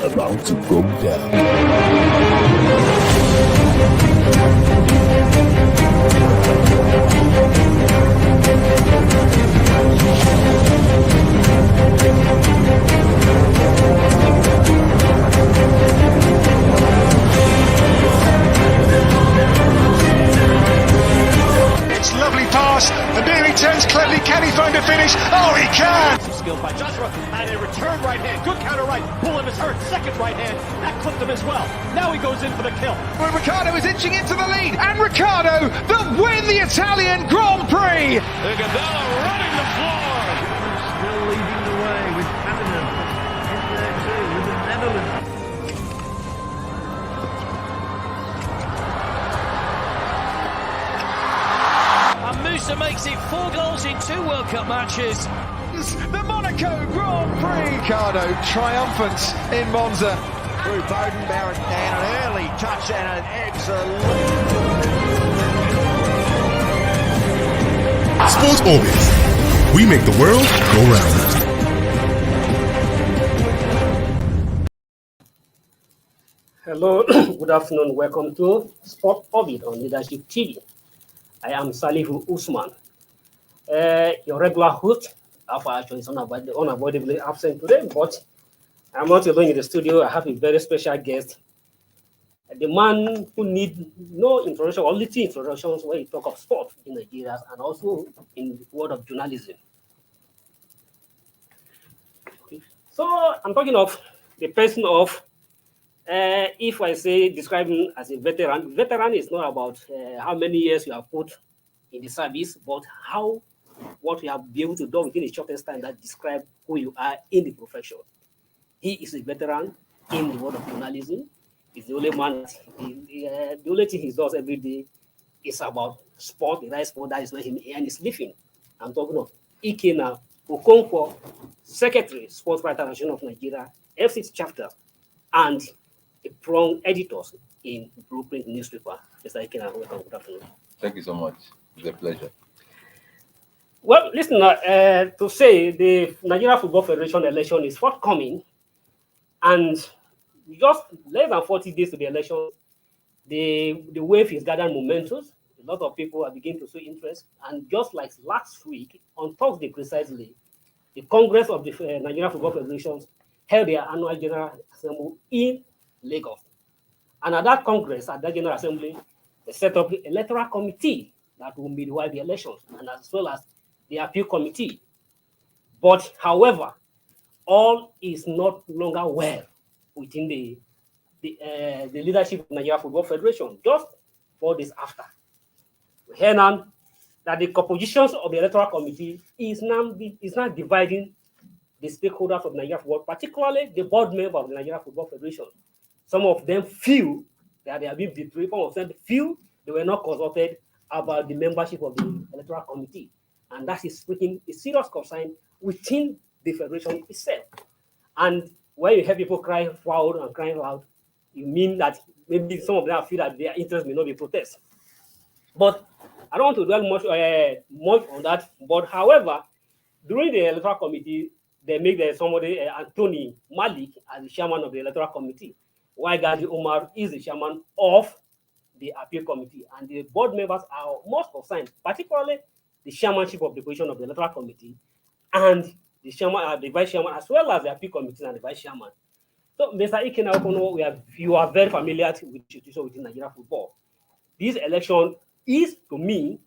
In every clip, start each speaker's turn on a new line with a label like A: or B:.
A: about to go down.
B: It's lovely pass, and here he turns cleverly. Can he find a finish? Oh, he can!
C: Skill by Joshua, and a return right hand. Good counter right. Bullen is hurt. Second right hand. That clipped him as well. Now he goes in for the kill.
B: Well, Ricciardo is inching into the lead, and Ricciardo that win the Italian Grand Prix!
C: Iguodala running the floor.
D: Still leading the way with Canada in there too, with the Netherlands.
C: And Musa makes it 4 goals in 2 World Cup matches.
B: The Monaco Grand Prix! Ricciardo triumphant in Monza.
E: Through Bowden Barrett and an early touch and an excellent.
A: Sports Orbit. We make the world go round.
F: Hello, good afternoon. Welcome to Sport Orbit on Leadership TV. I am Salihu Usman, your regular host. Alpha Action is unavoidably absent today, but I'm not alone in the studio. I have a very special guest, the man who needs no introduction, or little introductions when you talk of sport in Nigeria and also in the world of journalism. Okay. So I'm talking of the person of, if I say describe him as a veteran, veteran is not about how many years you have put in the service, but what you have been able to do within a shortest time that describe who you are in the profession. He is a veteran in the world of journalism. He's the only man, the only thing he does every day is about sport, the right sport. That is where he earns his living. I'm talking of Ikena Okonkwo, Secretary, Sports Writer Association of Nigeria, F6 chapter, and a prong editor in Blueprint newspaper. Mr. Ikena, welcome. Good afternoon.
G: Thank you so much. It's a pleasure.
F: Well, listen, to say the Nigeria Football Federation election is forthcoming, and just less than 40 days to the election, the wave is gathering momentum. A lot of people are beginning to show interest, and just like last week, on Thursday precisely, the Congress of the Nigeria Football Federation held their annual General Assembly in Lagos. And at that Congress, at that General Assembly, they set up the Electoral Committee that will midwife the elections, and as well as the Appeal Committee. But, however, all is not longer well within the leadership of Nigeria Football Federation. Just 4 days after, we hear now that the compositions of the Electoral Committee is now dividing the stakeholders of Nigeria football, particularly the board member of the Nigeria Football Federation. Some of them feel that they have been betrayed. Some of them feel they were not consulted about the membership of the Electoral Committee. And that is speaking a serious concern within the Federation itself. And when you hear people cry foul and crying loud, you mean that maybe some of them feel that their interest may not be protest. But I don't want to dwell much on that. But however, during the Electoral Committee, they make somebody, Anthony Malik, as the chairman of the Electoral Committee, while Gadi Omar is the chairman of the Appeal Committee. And the board members are most concerned, particularly the chairmanship of the position of the Electoral Committee and the chairman, the vice chairman, as well as the Appeal Committee and the vice chairman. So, Mr. Ikena Okono, you are very familiar with the situation within Nigeria football. This election is, to me,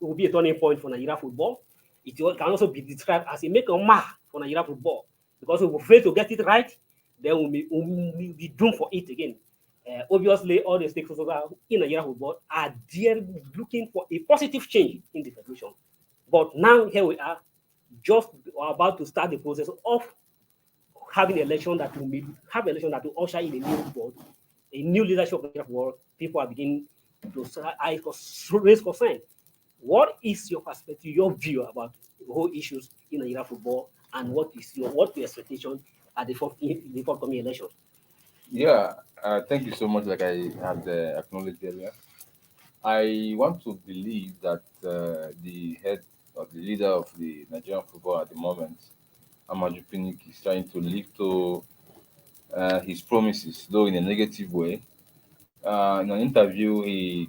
F: will be a turning point for Nigeria football. It can also be described as a make or mark for Nigeria football, because if we fail to get it right, then we'll be doomed for it again. Obviously, all the stakeholders in Nigeria football are there looking for a positive change in the federation. But now here we are, just about to start the process of having an election that will usher in a new board, a new leadership of Nigeria football. People are beginning to raise concern. What is your perspective, your view about the whole issues in Nigeria football, and what your expectation at the forthcoming election?
G: Yeah, thank you so much. Like I had acknowledged earlier, I want to believe that the head or the leader of the Nigerian football at the moment, Amaju Pinnick, is trying to live to his promises, though in a negative way. In an interview he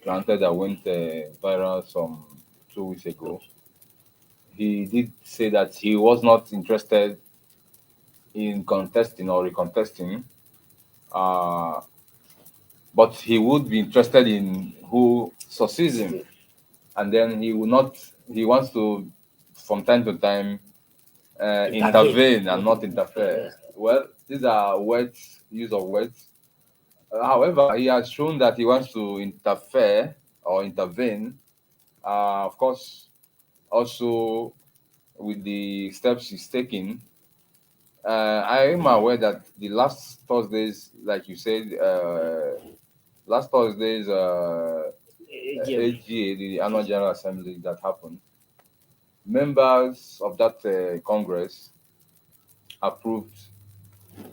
G: granted that went viral some 2 weeks ago, he did say that he was not interested in contesting or recontesting, uh, but he would be interested in who succeeds him, and then he will not. He wants to, from time to time, intervene and not interfere.
F: Yes.
G: Well, these are words, use of words. However, he has shown that he wants to interfere or intervene. Of course, also with the steps he's taking. I am aware that the last Thursdays, like you said, last Thursday's
F: AGM.
G: AGA, the Annual General Assembly that happened, members of that Congress approved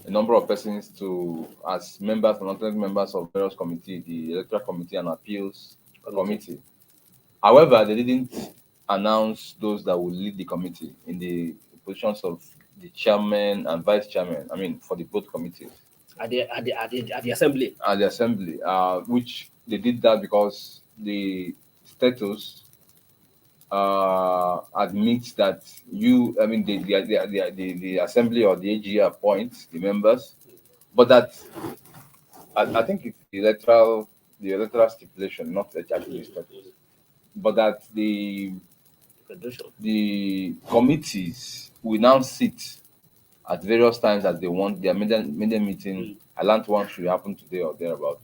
G: a number of persons to as members and alternate members of various committee, the Electoral Committee and Appeals Committee. However, they didn't announce those that would lead the committee in the positions of the chairman and vice chairman. I mean, for the both committees
F: At the assembly.
G: at the assembly, which they did that because the status admits that I mean, the assembly or the AG appoints the members, but that I think it's the electoral stipulation, not actually the status, but that
F: Federation.
G: the committees will now sit at various times as they want. Their maiden meeting, I learned one should happen today or thereabout,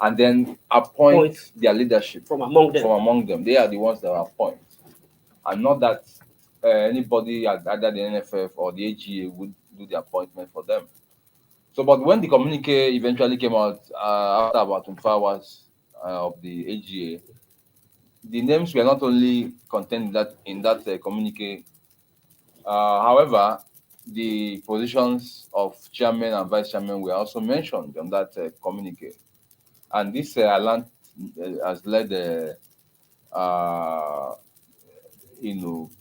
G: and then appoint
F: Point.
G: their leadership
F: From among them.
G: from among them. They are the ones that appoint, and not that anybody at either the NFF or the AGA would do the appointment for them. So, but when the communique eventually came out after about 24 hours of the AGA, the names were not only contained in that communique. However, the positions of chairman and vice chairman were also mentioned on that communique, and this has led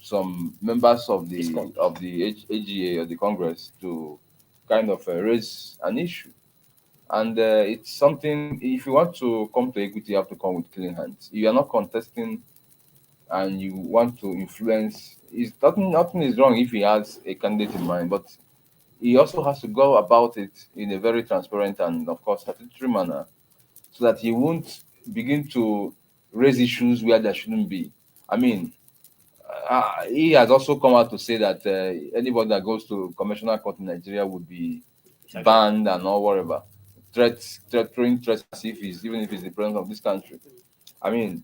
G: some members of the AGA or the Congress to kind of raise an issue. And it's something. If you want to come to equity, you have to come with clean hands. You are not contesting, and you want to influence. Is nothing is wrong if he has a candidate in mind, but he also has to go about it in a very transparent and, of course, statutory manner, so that he won't begin to raise issues where there shouldn't be. I mean, he has also come out to say that anybody that goes to conventional court in Nigeria would be banned and or whatever. Throwing threats as if even if he's the president of this country. I mean,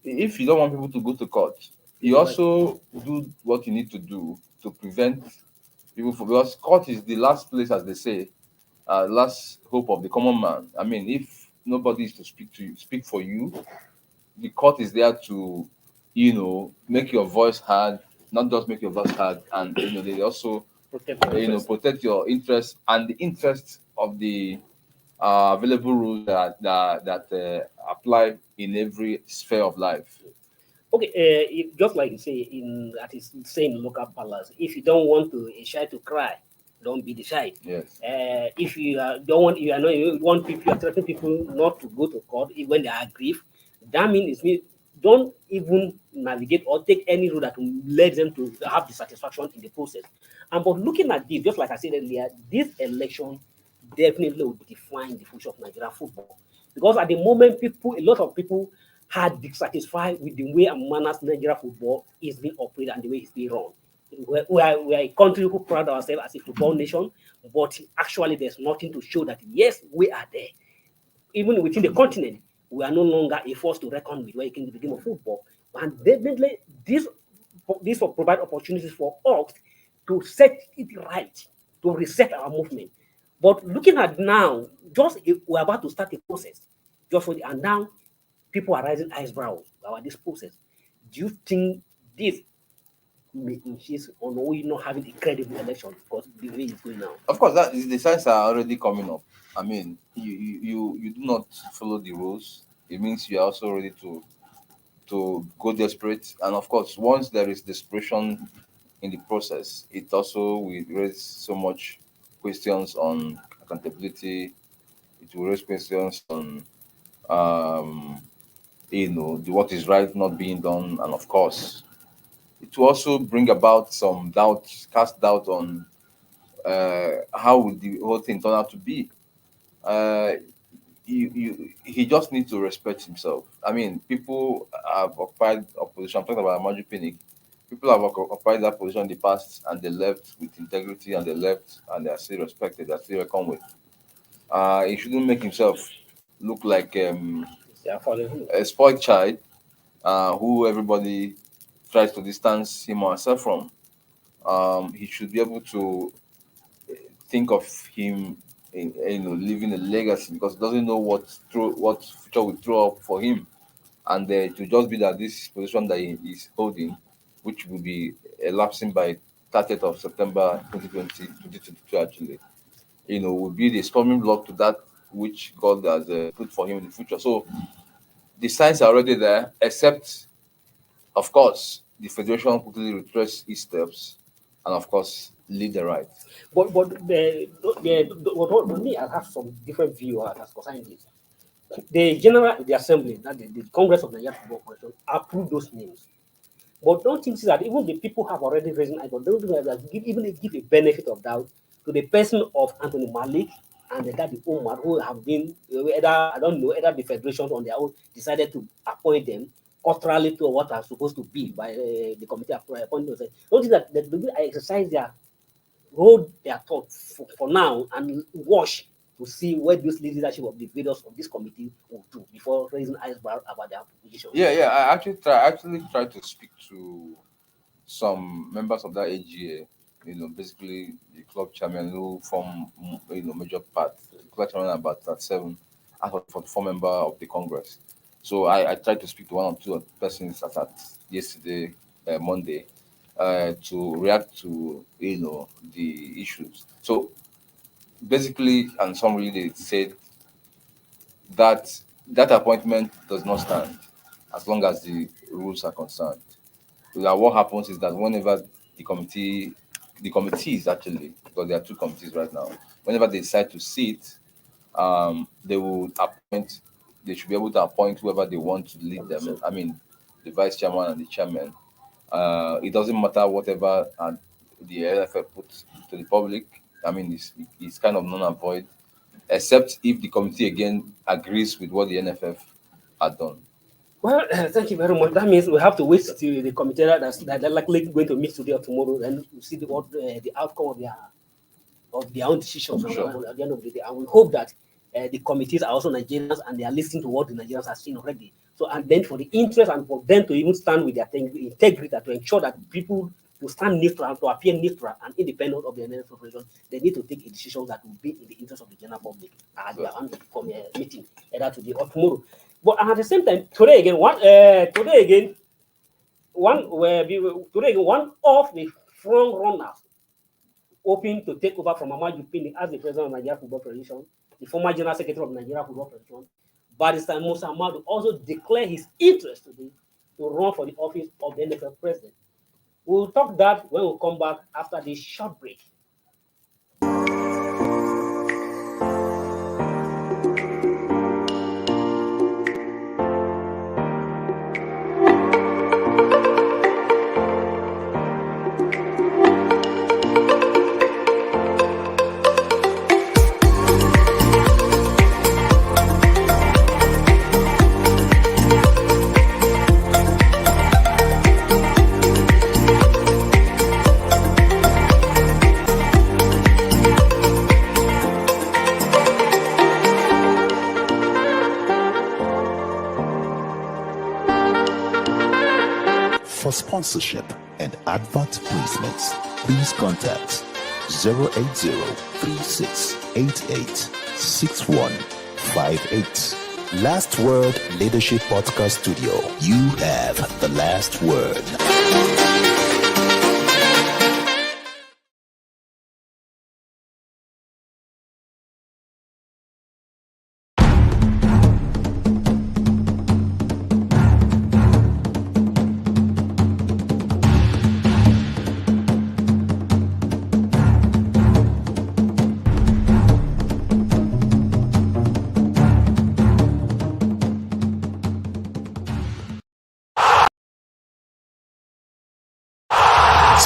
G: if you don't want people to go to court, you also do what you need to do to prevent people from, because court is the last place, as they say, last hope of the common man. I mean, if nobody is to speak for you, the court is there to, make your voice heard, not just make your voice heard, and they also, protect your interests and the interests of the available rules that apply in every sphere of life.
F: Okay, just like you say in that is same local palace. If you don't want a child to cry, don't be the child.
G: Yes.
F: If you don't want, you want people, you are threatening people not to go to court when they are aggrieved. That means don't even navigate or take any route that will lead them to have dissatisfaction in the process. And but looking at this, just like I said earlier, this election definitely will define the future of Nigerian football. Because at the moment, a lot of people had dissatisfied with the way and manners Nigerian football is being operated and the way it's being run. We are a country who pride ourselves as a football nation, but actually there's nothing to show that yes, we are there. Even within the continent, we are no longer a force to reckon with when it comes to the game of football. And definitely this will provide opportunities for us to set it right, to reset our movement. But looking at now, we're about to start a process. And now people are raising eyebrows about this process. Do you think this may insist on we not having a credible election because the way it's going now?
G: Of course, the signs are already coming up. I mean, you do not follow the rules. It means you are also ready to go desperate. And of course, once there is desperation in the process, it also will raise so much questions on accountability. It will raise questions on, um, what is right not being done, and of course, it will also bring about some doubt, cast doubt on how will the whole thing turn out to be. Uh, he just needs to respect himself. I mean, people have occupied opposition. I'm talking about Amaju Pinnick. People have occupied that position in the past, and they left with integrity, and they left, and they are still respected. They are still reckoned with. He shouldn't make himself look like
F: Yeah, following.
G: a spoiled child who everybody tries to distance him or herself from. He should be able to think of him leaving a legacy, because he doesn't know what future will throw up for him, and to just be that this position that he is holding, which will be elapsing by 30th of September 2022 actually, will be the stumbling block to that which God has put for him in the future. So the signs are already there, except, of course, the federation quickly retrace its steps, and of course lead the right.
F: But what me, I have some different view as concerning this. The assembly, that the Congress of Nigeria Football Federation, approved those names. But don't think that even the people have already risen eyebrows. Don't think that give a benefit of doubt to the person of Anthony Malik and the Omar, who have been either the federation on their own decided to appoint them contrarily to what are supposed to be by the committee appointing themselves. Don't think that they exercise hold their thoughts for now and watch to see where this leadership of the leaders of this committee will do before raising eyebrows about their application.
G: Yeah. I actually tried to speak to some members of that AGA. Basically the club chairman who form major part. The club chairman about 37 out of 44 member of the Congress. So I tried to speak to one or two persons at yesterday, Monday, to react to the issues. So basically, and summary, they said that appointment does not stand as long as the rules are concerned. So that what happens is that whenever the committees actually, because there are two committees right now, whenever they decide to sit, they will appoint. They should be able to appoint whoever they want to lead them. I mean, the vice chairman and the chairman. It doesn't matter whatever the NFF puts to the public. I mean, it's kind of non-void, except if the committee again agrees with what the NFF had done.
F: Well, thank you very much. That means we have to wait till the committee that's likely going to meet today or tomorrow, and we'll see the outcome of their own decisions at the end of the day. And we hope that the committees are also Nigerians and they are listening to what the Nigerians have seen already. So, and then for the interest and for them to even stand with their integrity to ensure that people to stand neutral, to appear neutral and independent of the NFF Federation, they need to take a decision that will be in the interest of the general public at their own meeting, either today or tomorrow. But at the same time, today again, one of the front runners hoping to take over from Amaju Pinnick as the president of Nigeria Football Federation, the former general secretary of Nigeria Football Federation, Barrister Musa Amadu, also declared his interest today to run for the office of the NFF president. We'll talk that when we come back after this short break.
H: For sponsorship and advert placements, please contact 080-3688-6158. Last Word Leadership Podcast Studio. You have the last word.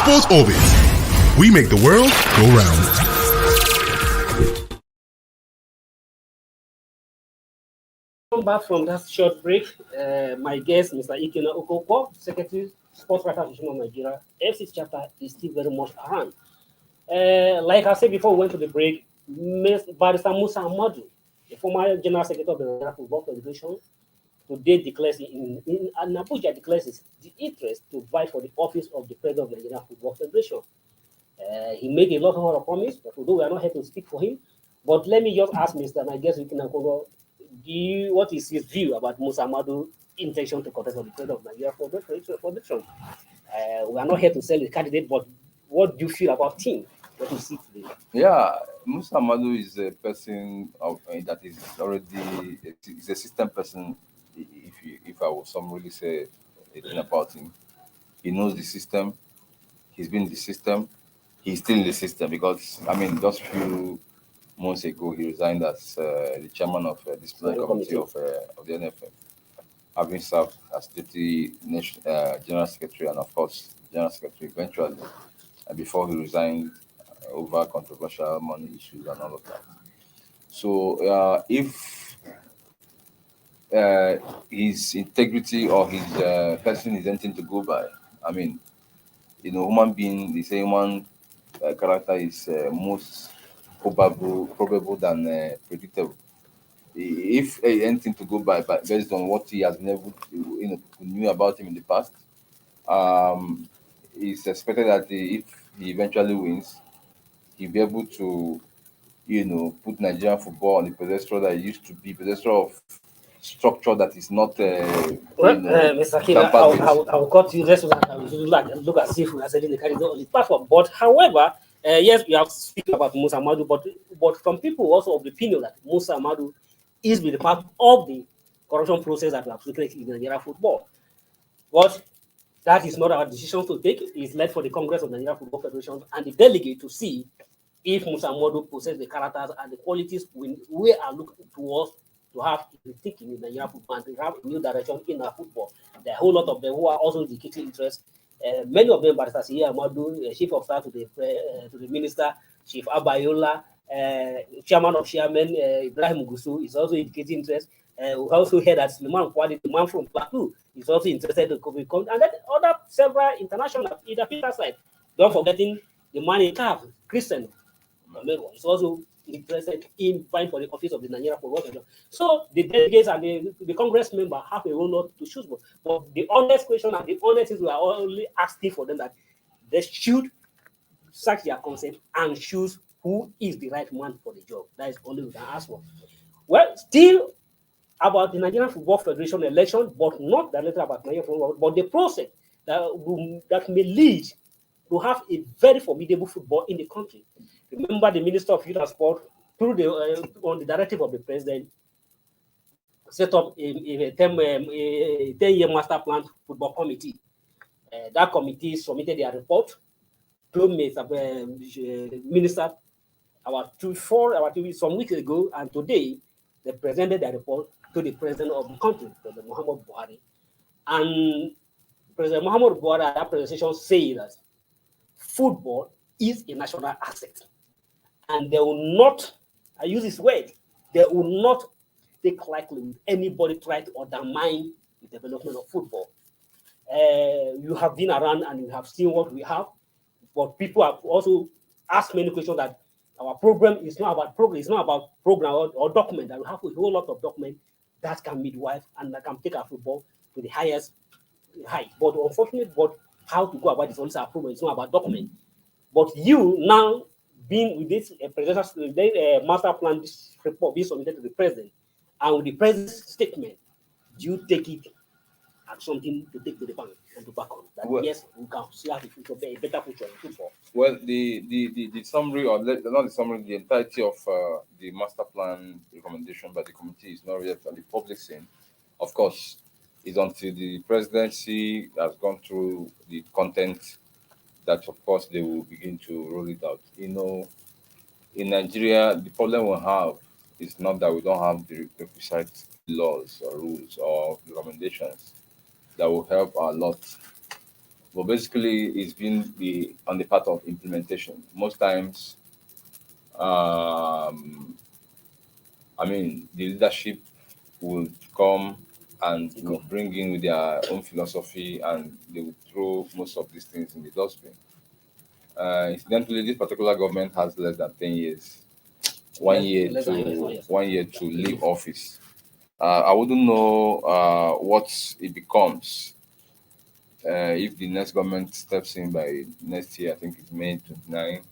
A: Sports Orbit. We make the world go round.
F: Come back from that short break. My guest, Mr. Ikena Okoko, Secretary, Sports Writers Association of Nigeria, FC chapter, is still very much around. Like I said before we went to the break, Barrister Musa Amadu, the former General Secretary of the Nigeria Football Federation, today declares in Abuja declares the interest to vie for the office of the President of the Nigeria Football Federation. He made a lot of promise, but although we are not here to speak for him, but let me just ask Mr. My guest, what is his view about Musa Amadu's intention to contest for the President of Nigeria Federation? We are not here to sell the candidate, but what do you feel about him? What you see today?
G: Yeah, Musa Amadu is a person that is already is a system person. If I was some really say anything about him, he knows the system. He's been in the system. He's still in the system because I mean, just few months ago he resigned as the chairman of the disciplinary committee of the NFF, having served as deputy general secretary and of course general secretary eventually, and before he resigned over controversial money issues and all of that. So if his integrity or his person is anything to go by, I mean, human being, they say human character is most probable than predictable. If anything to go by, but based on what he has never, knew about him in the past, it's expected that if he eventually wins, he'll be able to, put Nigerian football on the pedestal that it used to be, pedestal of structure that is not.
F: Mr. Kina, I'll cut you just so that I will look as if we are selling the candidate on the platform. But however, yes, we have spoken about Musa Amadu, but some people also of the opinion that Musa Amadu is with the part of the corruption process that we have created in Nigeria football. But that is not our decision to take. It's left for the Congress of Nigeria Football Federation and the delegate to see if Musa Amadu possesses the characters and the qualities we are looking towards to have the thinking in Nigeria football and to have a new direction in our football. There are a whole lot of them who are also indicating interest. Many of them, Barrister Siya Amadu, Chief of Staff to the Minister, Chief Abayola, Chairman of Chairman Ibrahim Gusu is also indicating interest. We also heard that Suleiman Kwali, the man from Plateau, is also interested in COVID. And then other several international, either Peter side. Don't forgetting the man in CAF, Christian is also interested in vying for the office of the Nigeria Football Federation. So the delegates and the Congress member have a role not to choose. But the honest question and the honest is we are only asking for them that they should search their concept and choose who is the right man for the job. That is only we can ask for. Well, still about the Nigerian Football Federation election, but not directly about Nigerian football, but the process that may lead to have a very formidable football in the country. Remember, the Minister of Youth and Sport, through on the directive of the President, set up a 10-year master plan football committee. That committee submitted their report to Minister some weeks ago, and today they presented their report to the President of the country, President Muhammad Buhari. And President Muhammad Buhari at that presentation said that football is a national asset. And they will not, I use this word, they will not take lightly with anybody try to undermine the development of football. You have been around and you have seen what we have, but people have also asked many questions that our program is not about program, it's not about program or document, that we have a whole lot of document that can midwife and that can take our football to the highest height. But unfortunately, how to go about this only our program, it's not about document. But you now being with this master plan, this report being submitted to the president, and with the president's statement, do you take it as something to take to the bank and to back on? That yes, we can see have a future, a better future in football.
G: Well, the summary, or not the summary, the entirety of the master plan recommendation by the committee is not yet on the public scene. Of course, it's until the presidency has gone through the content that, of course, they will begin to roll it out. In Nigeria, the problem we have is not that we don't have the requisite laws or rules or recommendations that will help a lot but basically it's been on the part of implementation. Most times, I mean, the leadership would come and would bring in with their own philosophy, and they would throw most of these things in the dustbin. Incidentally, this particular government has less than 10 years,
F: Less than yes, 1 year.
G: 1 year to leave office. I wouldn't know what it becomes if the next government steps in by next year. I think it's May 29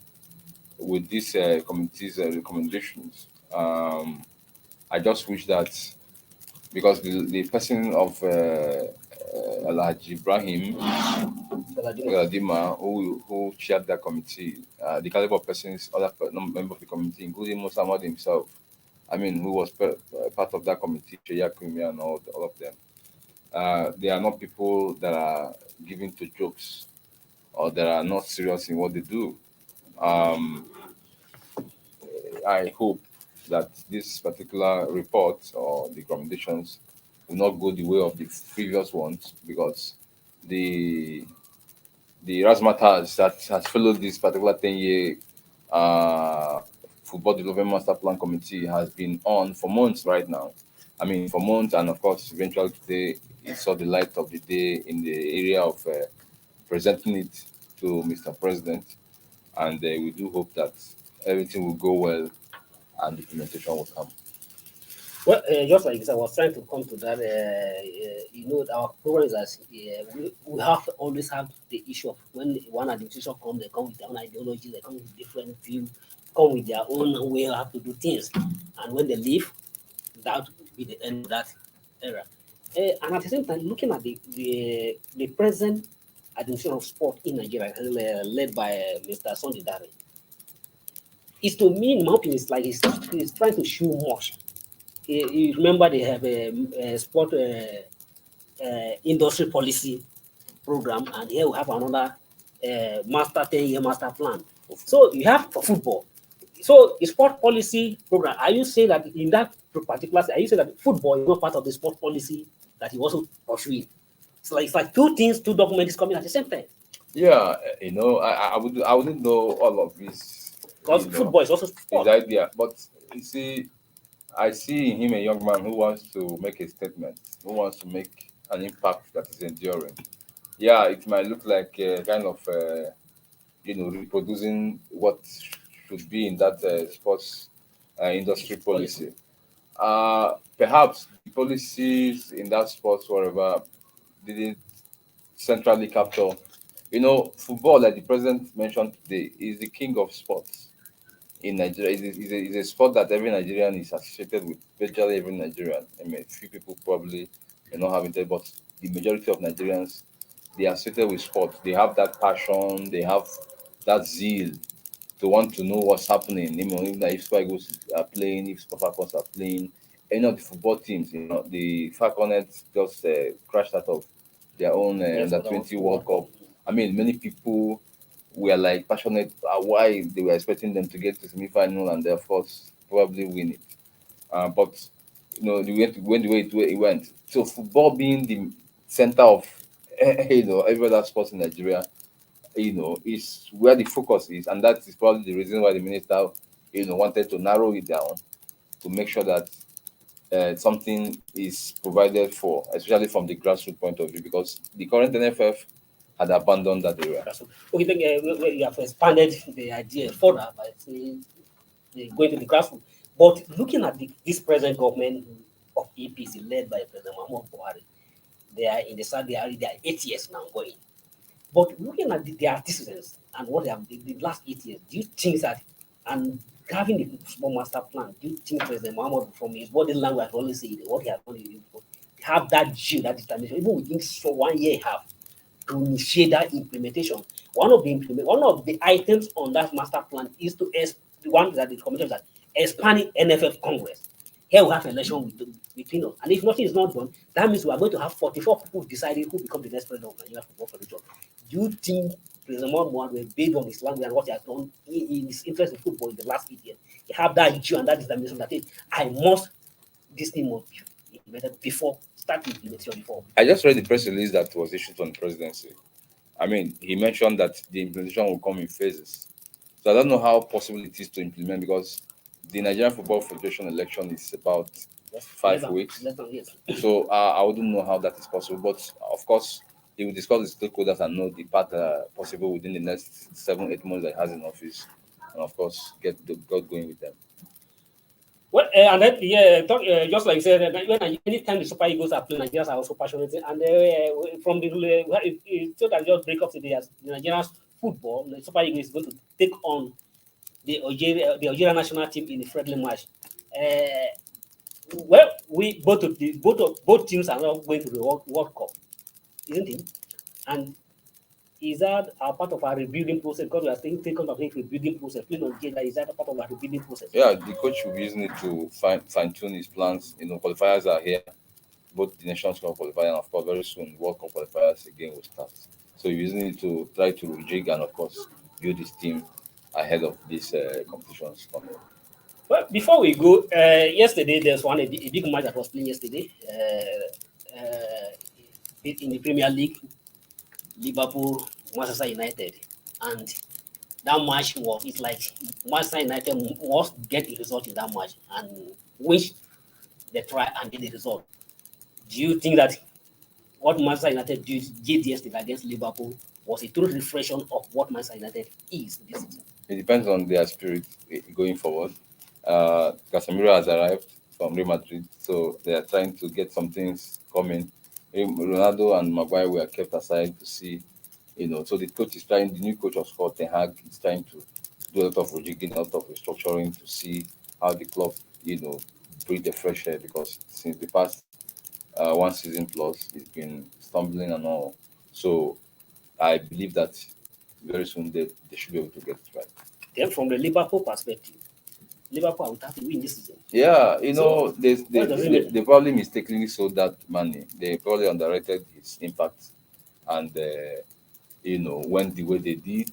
G: with these committee's recommendations. I just wish that because the person of Alhaji Ibrahim Galadima, who chaired that committee, the caliber of persons, other member of the committee, including Muhammad himself, I mean, who was part of that committee, Sheya Krimi and all of them, they are not people that are given to jokes or that are not serious in what they do. Um, I hope that this particular report or the recommendations will not go the way of the previous ones because the razzmatazz that has followed this particular 10-year football development master plan committee has been on for months right now. I mean, for months, and of course, eventually today it saw the light of the day in the area of presenting it to Mr. President, and we do hope that everything will go well and the implementation will come.
F: Well, just like this, I was trying to come to that. Our problem is that we have always have the issue of when one administration comes, they come with their own ideology, they come with different view, come with their own way how to do things, and when they leave, that will be the end of that era. And at the same time, looking at the present administration of sport in Nigeria, led by Mr. Sanjay Dare, is to me, in my opinion, it's like he's trying to show much. You remember they have a sport industry policy program, and here we have another master 10-year master plan. So you have for football. So the sport policy program, are you saying that in that particular, are you saying that football is not part of the sport policy that you also pursuing? It's like two things, two documents coming at the same time.
G: Yeah, I wouldn't know all of this.
F: Because football is also sport.
G: His idea, but you see, I see in him a young man who wants to make a statement, who wants to make an impact that is enduring. Yeah, it might look like kind of reproducing what should be in that sports industry policy. Perhaps the policies in that sports whatever didn't centrally capture. Football, like the president mentioned today, is the king of sports in Nigeria. Is a sport that every Nigerian is associated with. Virtually every Nigerian. I mean, few people probably may not have it, but the majority of Nigerians, they are associated with sport. They have that passion. They have that zeal to want to know what's happening. If Super Eagles are playing, if Super Falcons are playing, any of the football teams, the Falconets just crashed out of their own under 20 World Cup. I mean, many people were like passionate why they were expecting them to get to semi-final and of course probably win it. But the way it went. So football being the center of every other sports in Nigeria, is where the focus is, and that is probably the reason why the minister, wanted to narrow it down to make sure that something is provided for, especially from the grassroots point of view, because the current NFF had abandoned that area.
F: Okay, then you have expanded the idea further by saying going to the grassroots. But looking at this present government of APC led by President Muhammad Buhari, they are in the Saudi Arabia, they are 8 years now going. But looking at their antecedents and what they have the last 8 years, do you think that, and having the small master plan, do you think President Muhammad, from his body language, always say what he has done, have that zeal, that determination, even within 1 year half, to initiate that implementation? One of the items on that master plan is to the one that the commission that expanding NFF Congress. Here we have election between us, and if nothing is not done, that means we are going to have 44 people deciding who become the next president of Nigeria Football Federation. Do you think President Muhammad will, based on his language and what he has done in his interest in football in the last 8 years, he have that due and that determination that this thing must be implemented before starting implementation before?
G: I just read the press release that was issued on the presidency. I mean, he mentioned that the implementation will come in phases. So I don't know how possible it is to implement because the Nigerian Football Federation election is about 5 weeks. So I wouldn't know how that is possible. But of course, he will discuss with stakeholders and know the path possible within the next 7-8 months that he has in office. And of course, get going with them.
F: Well, and then, just like you said, anytime the Super Eagles are playing, Nigerians are also passionate. And from the so that just break up the Nigerian football, the Super Eagles is going to take on the Algeria national team in the friendly match. Well, both teams are now going to the World Cup, isn't it? And is that a part of our rebuilding process? Because we are thinking of a rebuilding process. Playing on Algeria, is that a part of our rebuilding process?
G: Yeah, the coach will be using it to fine-tune his plans. Qualifiers are here. Both the Nations Cup qualifier and, of course, very soon, World Cup qualifiers again will start. So he's using it to try to rejig and, of course, build his team ahead of these competitions coming.
F: Well, before we go, yesterday there's a big match that was played yesterday in the Premier League, Liverpool, Manchester United, and that match it's like Manchester United must get a result in that match, and which they try and get the result. Do you think that what Manchester United did yesterday against Liverpool was a true reflection of what Manchester United is this season?
G: It depends on their spirit going forward. Casemiro has arrived from Real Madrid, so they are trying to get some things coming. Ronaldo and Maguire were kept aside to see, so the new coach of Sport, Ten Hag, is trying to do a lot of rejigging, a lot of restructuring to see how the club, breathe the fresh air, because since the past 1 season plus, it's been stumbling and all. So I believe that very soon they should be able to get it right.
F: Then from the Liverpool perspective, Liverpool would have to win this season.
G: Yeah, they probably mistakenly sold that money. They probably underrated his impact, and when the way they did,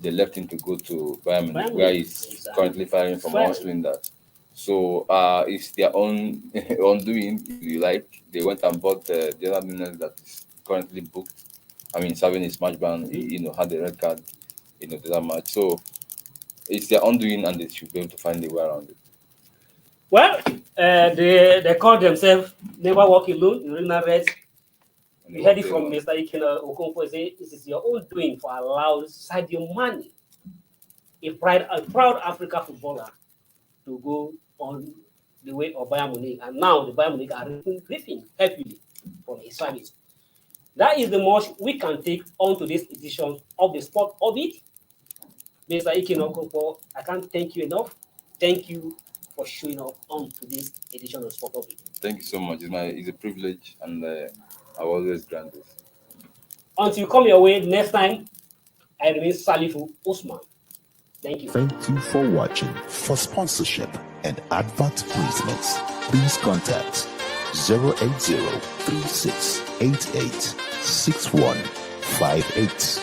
G: they left him to go to Bayern Munich, where he's currently firing from one cylinder. So it's their own undoing, if you like. They went and bought the other millionaire that is currently booked. I mean, serving his match ban, had a red card, that match. So it's their undoing, and they should be able to find a way around it.
F: Well, they call themselves Never Walk Alone, Urina Red. We heard it from Mr. Ikena Okonfo say this is your own doing for allowing Sadio Mane, a proud African footballer, to go on the way of Bayern Munich, and now the Bayern Munich are reaping heavily from his service. That is the most we can take on to this edition of the Sport Orbit. Mr. Ikena Okonfo, I can't thank you enough. Thank you for showing up on to this edition of Sport Orbit.
G: Thank you so much. It's a privilege, and I always grant this.
F: Until you come your way next time, I remain Salifu Usman. Thank you.
H: Thank you for watching. For sponsorship and advert placements, please contact 080-3688-6158.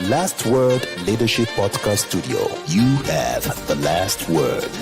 H: Last Word Leadership Podcast Studio. You have the last word.